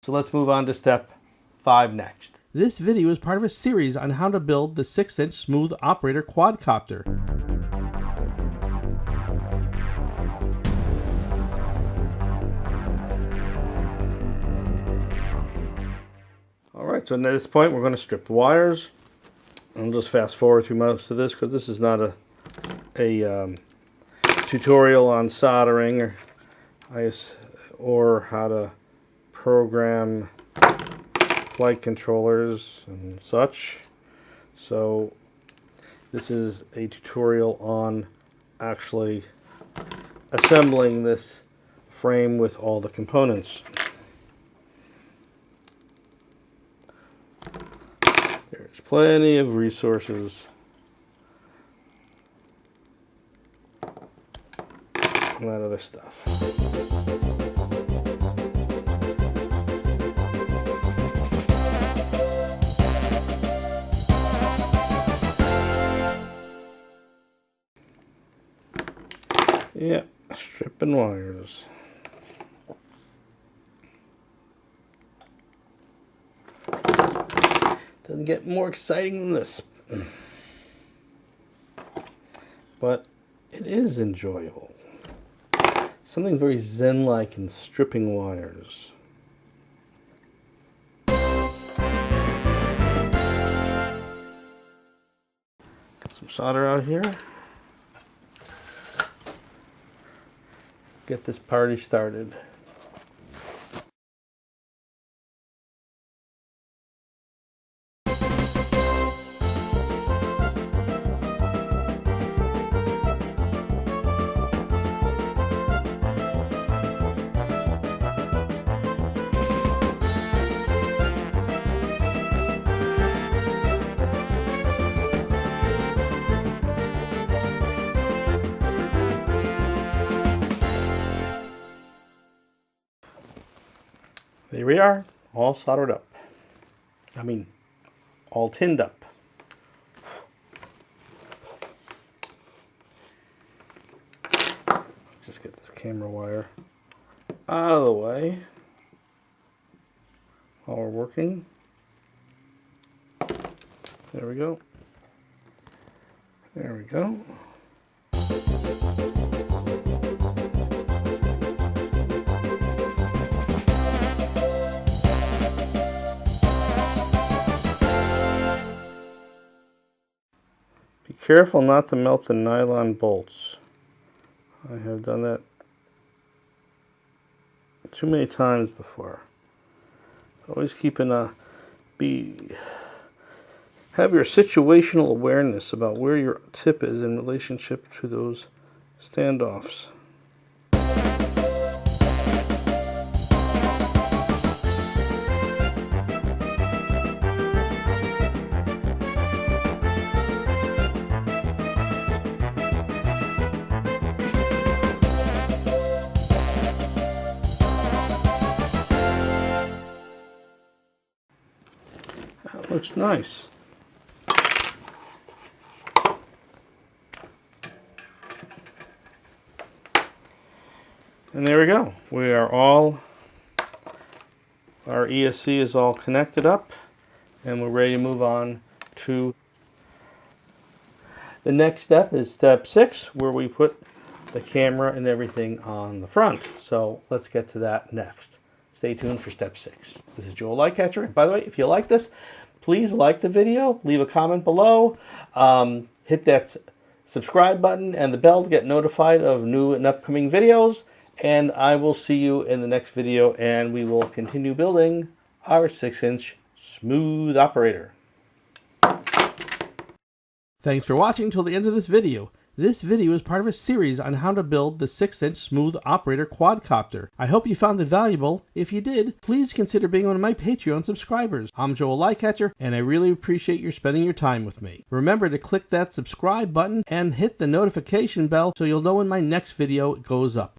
So let's move on to step 5 next. This video is part of a series on how to build the 6-inch smooth operator quadcopter. Alright, so at this point we're going to strip the wires. I'll just fast forward through most of this because this is not a tutorial on soldering or how to program flight controllers and such. So this is a tutorial on actually assembling this frame with all the components. There's plenty of resources and that other stuff. Yeah, stripping wires. Doesn't get more exciting than this. But it is enjoyable. Something very zen-like in stripping wires. Got some solder out here. Get this party started. There we are, all soldered up. I mean, all tinned up. Let's just get this camera wire out of the way while we're working. There we go. There we go. Be careful not to melt the nylon bolts. I have done that too many times before. Always have your situational awareness about where your tip is in relationship to those standoffs. That looks nice. And there we go. Our ESC is all connected up and we're ready to move on to the next step is step 6, where we put the camera and everything on the front. So let's get to that next. Stay tuned for step 6. This is Joel LikeCatcher. And by the way, if you like this, please like the video, leave a comment below, hit that subscribe button and the bell to get notified of new and upcoming videos. And I will see you in the next video, and we will continue building our 6-inch smooth operator. Thanks for watching till the end of this video. This video is part of a series on how to build the 6-inch smooth operator quadcopter. I hope you found it valuable. If you did, please consider being one of my Patreon subscribers. I'm Joel LikeCatcher, and I really appreciate you spending your time with me. Remember to click that subscribe button and hit the notification bell so you'll know when my next video goes up.